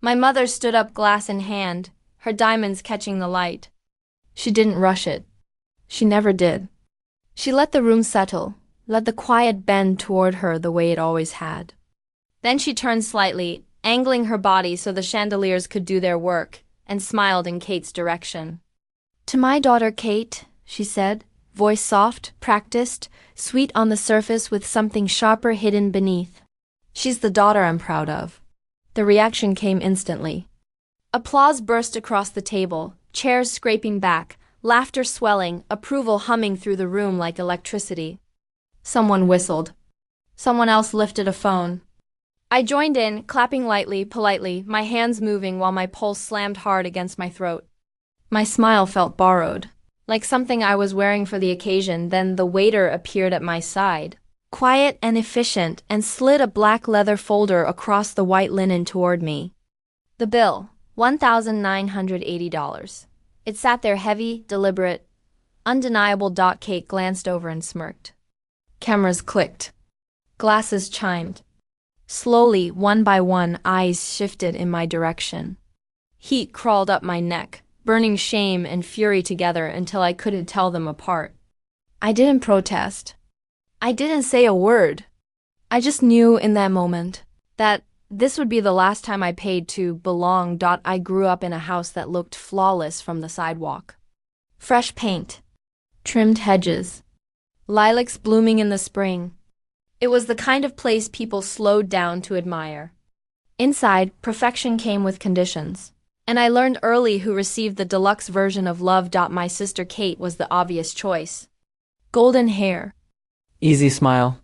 My mother stood up, glass in hand, her diamonds catching the light. She didn't rush it. She never did. She let the room settle, let the quiet bend toward her the way it always had. Then she turned slightly, angling her body so the chandeliers could do their work, and smiled in Kate's direction. "To my daughter Kate," she said, voice soft, practiced, sweet on the surface with something sharper hidden beneath. "She's the daughter I'm proud of." The reaction came instantly. Applause burst across the table, chairs scraping back, laughter swelling, approval humming through the room like electricity. Someone whistled. Someone else lifted a phone. I joined in, clapping lightly, politely, my hands moving while my pulse slammed hard against my throat. My smile felt borrowed, like something I was wearing for the occasion. Then the waiter appeared at my side, quiet and efficient, and slid a black leather folder across the white linen toward me. The bill, $1,980. It sat there heavy, deliberate, undeniable. Kate glanced over and smirked. Cameras clicked. Glasses chimed. Slowly, one by one, eyes shifted in my direction. Heat crawled up my neck, burning shame and fury together until I couldn't tell them apart. I didn't protest. I didn't say a word. I just knew in that moment that this would be the last time I paid to belong. I grew up in a house that looked flawless from the sidewalk. Fresh paint, trimmed hedges, lilacs blooming in the spring. It was the kind of place people slowed down to admire. Inside, perfection came with conditions. And I learned early who received the deluxe version of love. My sister Kate was the obvious choice. Golden hair. Easy smile.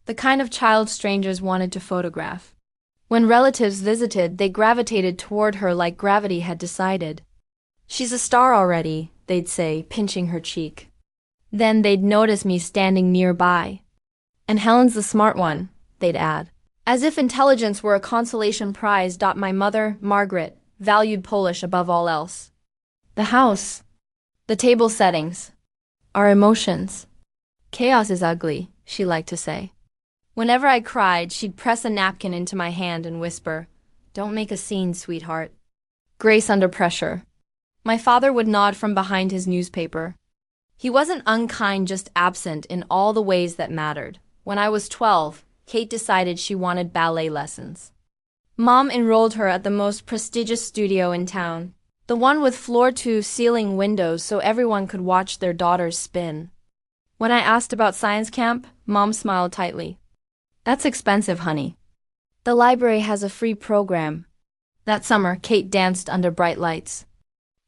The kind of child strangers wanted to photograph. When relatives visited, they gravitated toward her like gravity had decided. "She's a star already," they'd say, pinching her cheek. Then they'd notice me standing nearby. "And Helen's the smart one," they'd add, as if intelligence were a consolation prize. My mother, Margaret, valued Polish above all else. The house, the table settings, our emotions. "Chaos is ugly," she liked to say. Whenever I cried, she'd press a napkin into my hand and whisper, "Don't make a scene, sweetheart." Grace under pressure. My father would nod from behind his newspaper. He wasn't unkind, just absent in all the ways that mattered. When I was 12, Kate decided she wanted ballet lessons. Mom enrolled her at the most prestigious studio in town, the one with floor-to-ceiling windows so everyone could watch their daughters spin. When I asked about science camp, Mom smiled tightly. "That's expensive, honey. The library has a free program." That summer, Kate danced under bright lights.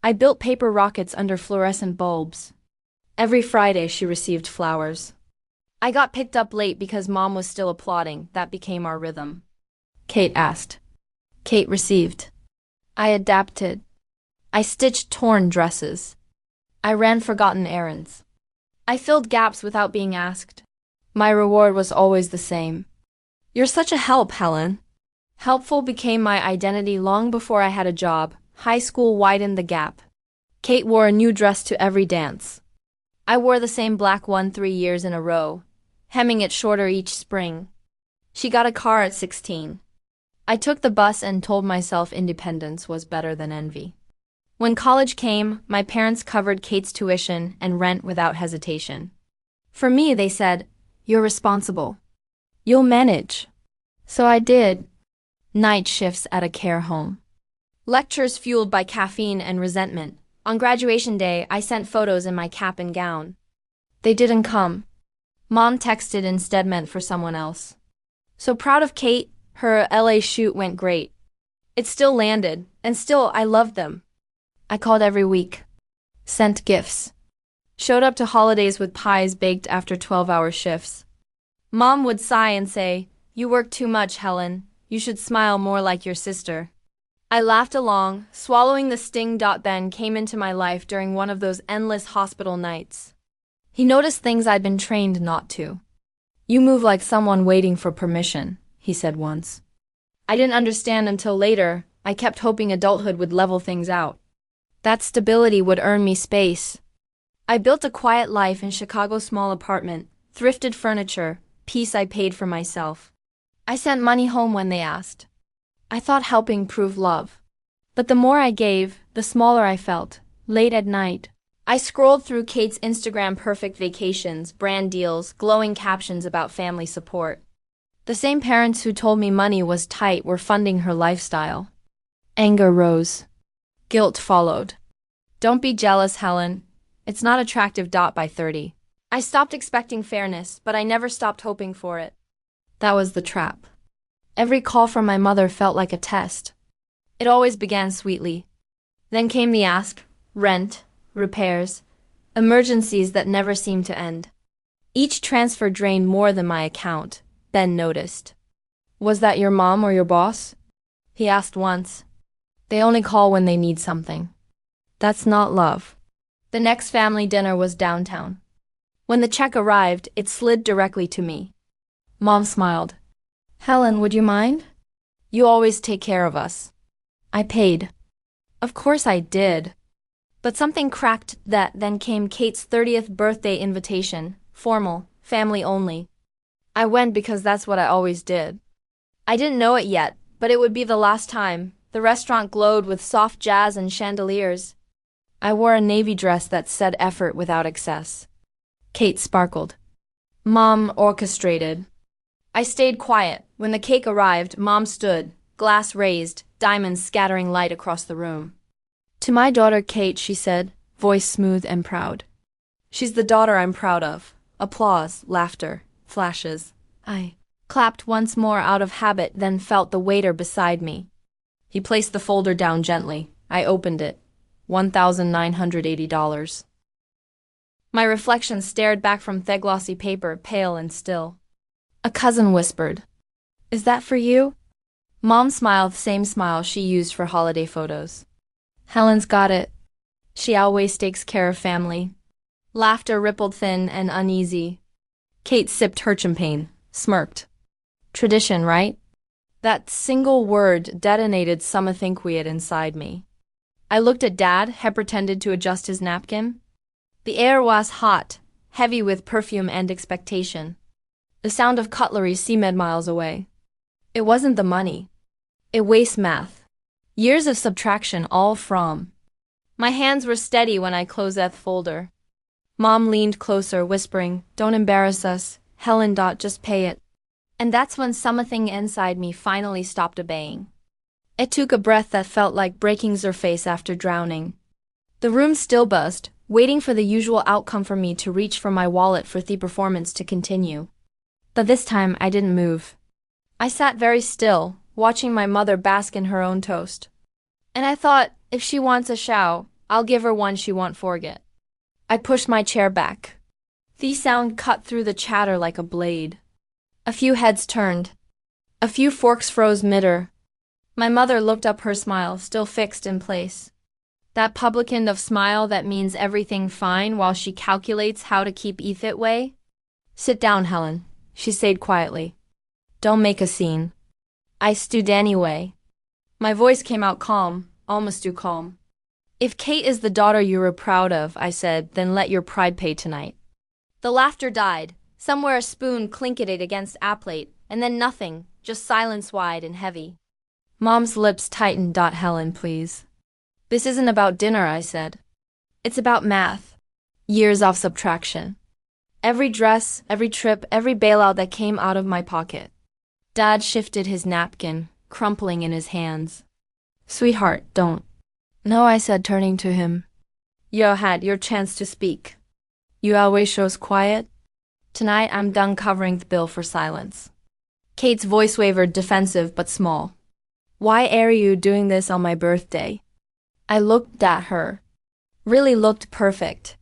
I built paper rockets under fluorescent bulbs. Every Friday, she received flowers. I got picked up late because Mom was still applauding. That became our rhythm. Kate asked. Kate received. I adapted. I stitched torn dresses. I ran forgotten errands. I filled gaps without being asked. My reward was always the same. "You're such a help, Helen." Helpful became my identity long before I had a job. High school widened the gap. Kate wore a new dress to every dance. I wore the same black one 3 years in a row, hemming it shorter each spring. She got a car at 16. I took the bus and told myself independence was better than envy. When college came, my parents covered Kate's tuition and rent without hesitation. For me, they said, "You're responsible. You'll manage." So I did. Night shifts at a care home. Lectures fueled by caffeine and resentment. On graduation day, I sent photos in my cap and gown. They didn't come. Mom texted instead, meant for someone else. So proud of Kate, her LA shoot went great. It still landed, and still I loved them. I called every week. Sent gifts. Showed up to holidays with pies baked after 12-hour shifts. Mom would sigh and say, "You work too much, Helen. You should smile more like your sister." I laughed along, swallowing the sting. Ben came into my life during one of those endless hospital nights. He noticed things I'd been trained not to. "You move like someone waiting for permission," he said once. I didn't understand until later. I kept hoping adulthood would level things out. That stability would earn me space. I built a quiet life in Chicago's small apartment, thrifted furniture, peace I paid for myself. I sent money home when they asked. I thought helping proved love. But the more I gave, the smaller I felt. Late at night, I scrolled through Kate's Instagram perfect vacations, brand deals, glowing captions about family support. The same parents who told me money was tight were funding her lifestyle. Anger rose. Guilt followed. Don't be jealous, Helen. It's not attractive. By 30. I stopped expecting fairness, but I never stopped hoping for it. That was the trap. Every call from my mother felt like a test. It always began sweetly. Then came the ask, rent, repairs, emergencies that never seemed to end. Each transfer drained more than my account. Ben noticed. Was that your mom or your boss? He asked once. They only call when they need something. That's not love. The next family dinner was downtown. When the check arrived, it slid directly to me. Mom smiled. Helen, would you mind? You always take care of us. I paid. Of course I did. But something cracked. Then came Kate's 30th birthday invitation, formal, family only. I went because that's what I always did. I didn't know it yet, but it would be the last time. The restaurant glowed with soft jazz and chandeliers. I wore a navy dress that said effort without excess. Kate sparkled. Mom orchestrated. I stayed quiet. When the cake arrived, Mom stood, glass raised, diamonds scattering light across the room. To my daughter Kate, she said, voice smooth and proud. She's the daughter I'm proud of. Applause, laughter, flashes. I clapped once more out of habit, then felt the waiter beside me. He placed the folder down gently. I opened it. $1,980. My reflection stared back from the glossy paper, pale and still. A cousin whispered, Is that for you? Mom smiled, the same smile she used for holiday photos. Helen's got it. She always takes care of family. Laughter rippled thin and uneasy. Kate sipped her champagne, smirked. Tradition, right? That single word detonated something quiet inside me. I looked at Dad, he pretended to adjust his napkin. The air was hot, heavy with perfume and expectation. The sound of cutlery seemed miles away. It wasn't the money. It was math. Years of subtraction, all from. My hands were steady when I closed that folder. Mom leaned closer, whispering, Don't embarrass us, Helen. Just pay it. And that's when something inside me finally stopped obeying. It took a breath that felt like breaking surface after drowning. The room still buzzed, waiting for the usual outcome for me to reach for my wallet for the performance to continue. But this time I didn't move. I sat very still, watching my mother bask in her own toast. And I thought, if she wants a show, I'll give her one she won't forget. I pushed my chair back. The sound cut through the chatter like a blade. A few heads turned. A few forks froze mid-air. My mother looked up, her smile still fixed in place. That publican of smile that means everything fine while she calculates how to keep it way. Sit down, Helen, she said quietly. Don't make a scene. I stood anyway. My voice came out calm, almost too calm. If Kate is the daughter you were proud of, I said, then let your pride pay tonight. The laughter died. Somewhere a spoon clinked against a plate, and then nothing, just silence wide and heavy. Mom's lips tightened. Helen, please. This isn't about dinner, I said. It's about math. Years of subtraction. Every dress, every trip, every bailout that came out of my pocket. Dad shifted his napkin, crumpling in his hands. Sweetheart, don't. No, I said, turning to him. You had your chance to speak. You always shows quiet. Tonight I'm done covering the bill for silence. Kate's voice wavered, defensive but small. Why are you doing this on my birthday? I looked at her. Really looked perfect.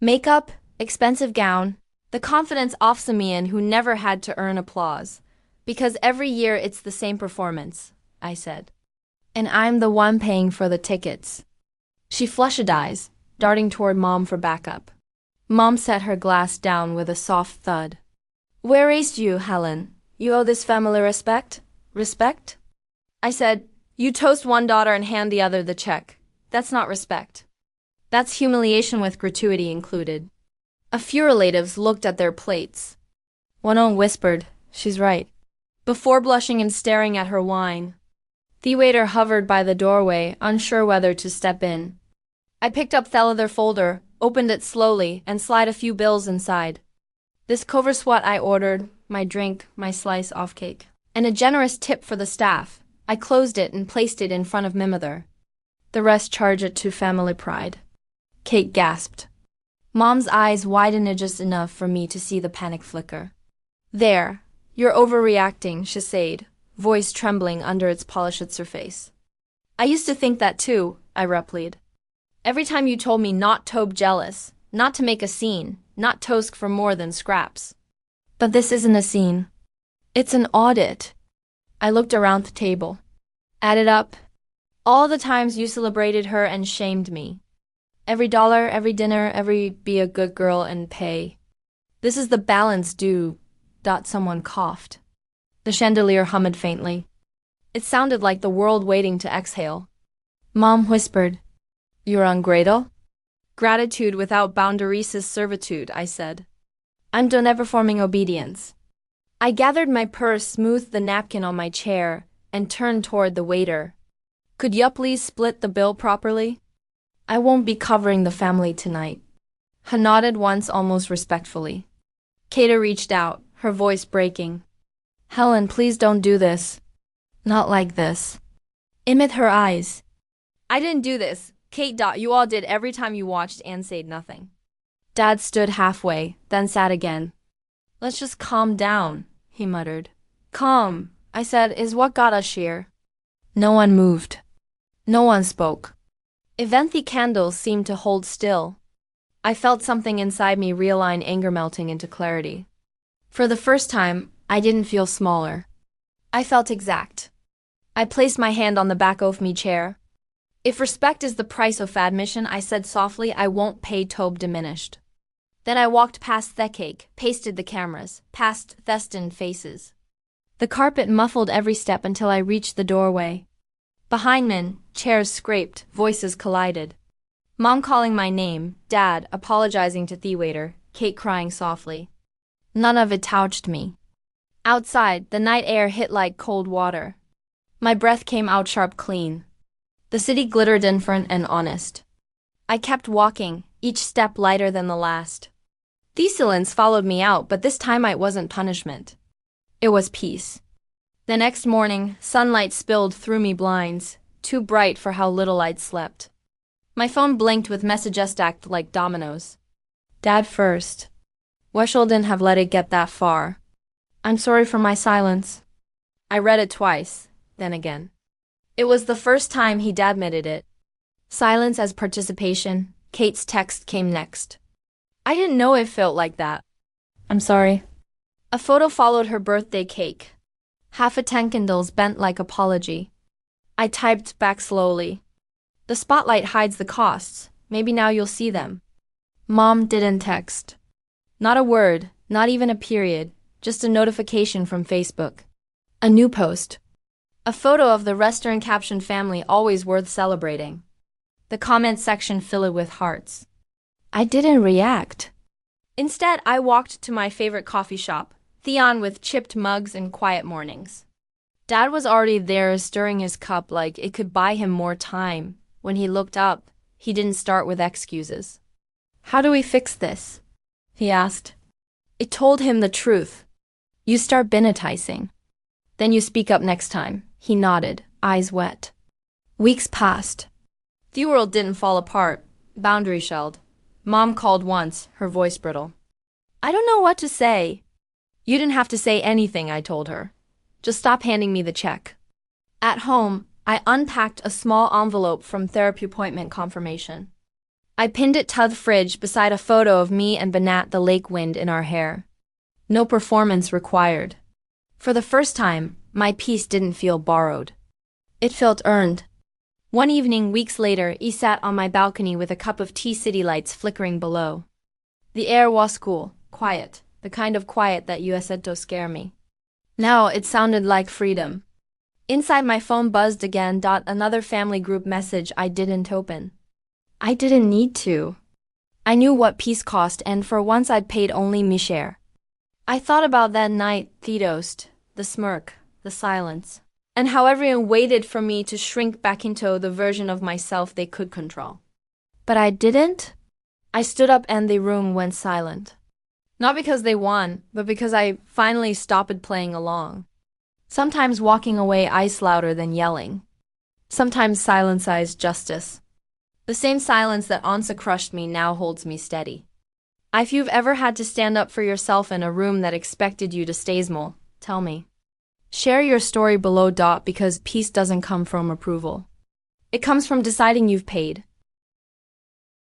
Makeup, expensive gown, the confidence of someone who never had to earn applause. Because every year it's the same performance, I said. And I'm the one paying for the tickets. She flushed eyes, darting toward Mom for backup. Mom set her glass down with a soft thud. Where is you, Helen? You owe this family respect? Respect? I said, you toast one daughter and hand the other the check. That's not respect. That's humiliation with gratuity included. A few relatives looked at their plates. One whispered, she's right, before blushing and staring at her wine. The waiter hovered by the doorway, unsure whether to step in. I picked up the leather folder, opened it slowly, and slid a few bills inside. This covers what I ordered, my drink, my slice of cake, and a generous tip for the staff. I closed it and placed it in front of Mimother. The rest charge it to family pride. Kate gasped. Mom's eyes widened just enough for me to see the panic flicker. There, you're overreacting, she said, voice trembling under its polished surface. I used to think that too, I replied. Every time you told me not to be jealous, not to make a scene, not to ask for more than scraps. But this isn't a scene. It's an audit. I looked around the table. Added up. All the times you celebrated her and shamed me. Every dollar, every dinner, every be a good girl and pay. This is the balance due. Someone coughed. The chandelier hummed faintly. It sounded like the world waiting to exhale. Mom whispered, "You're ungrateful?" "Gratitude without boundaries is servitude," I said. "I'm done ever forming obedience." I gathered my purse, smoothed the napkin on my chair, and turned toward the waiter. "Could you please split the bill properly? I won't be covering the family tonight." He nodded once almost respectfully. Kate reached out, her voice breaking. "Helen, please don't do this. Not like this." Emit her eyes. "I didn't do this. Kate. You all did every time you watched and said nothing." Dad stood halfway, then sat again. "Let's just calm down," he muttered. "Calm," I said, "is what got us here." No one moved. No one spoke. Even the candles seemed to hold still. I felt something inside me realign, anger melting into clarity. For the first time, I didn't feel smaller. I felt exact. I placed my hand on the back of me chair. "If respect is the price of admission," I said softly, "I won't pay to be diminished." Then I walked past the cake, pasted the cameras, past destined faces. The carpet muffled every step until I reached the doorway. Behind me, chairs scraped, voices collided. Mom calling my name, Dad apologizing to the waiter, Kate crying softly. None of it touched me. Outside, the night air hit like cold water. My breath came out sharp clean. The city glittered indifferent and honest. I kept walking, each step lighter than the last. The silence followed me out, but this time it wasn't punishment. It was peace. The next morning, sunlight spilled through me blinds, too bright for how little I'd slept. My phone blinked with messages stacked like dominoes. Dad first. Wish I didn't have let it get that far. I'm sorry for my silence. I read it twice, then again. It was the first time he'd admitted it. Silence as participation. Kate's text came next. I didn't know it felt like that. I'm sorry. A photo followed her birthday cake. Half a ten candles bent like apology. I typed back slowly. The spotlight hides the costs. Maybe now you'll see them. Mom didn't text. Not a word, not even a period, just a notification from Facebook. A new post. A photo of the restaurant captioned family always worth celebrating. The comment section filled with hearts. I didn't react. Instead, I walked to my favorite coffee shop, Theon with chipped mugs and quiet mornings. Dad was already there stirring his cup like it could buy him more time. When he looked up, he didn't start with excuses. How do we fix this? He asked. It told him the truth. You start benetizing. Then you speak up next time. He nodded, eyes wet. Weeks passed. The world didn't fall apart. Boundary shelled. Mom called once, her voice brittle. I don't know what to say. You didn't have to say anything, I told her. Just stop handing me the check. At home, I unpacked a small envelope from therapy appointment confirmation. I pinned it to the fridge beside a photo of me and Banat the lake wind in our hair. No performance required. For the first time, my peace didn't feel borrowed. It felt earned. One evening, weeks later, he sat on my balcony with a cup of tea, city lights flickering below. The air was cool, quiet, the kind of quiet that you said to scare me. Now it sounded like freedom. Inside my phone buzzed again. Another family group message I didn't open. I didn't need to. I knew what peace cost, and for once I'd paid only my share. I thought about that night, the toast, the smirk, the silence. and how everyone waited for me to shrink back into the version of myself they could control. But I didn't. I stood up and the room went silent. Not because they won, but because I finally stopped playing along. Sometimes walking away iced louder than yelling. Sometimes silence eyes justice. The same silence that once crushed me now holds me steady. If you've ever had to stand up for yourself in a room that expected you to stay small, tell me. Share your story below. Because peace doesn't come from approval. It comes from deciding you've paid.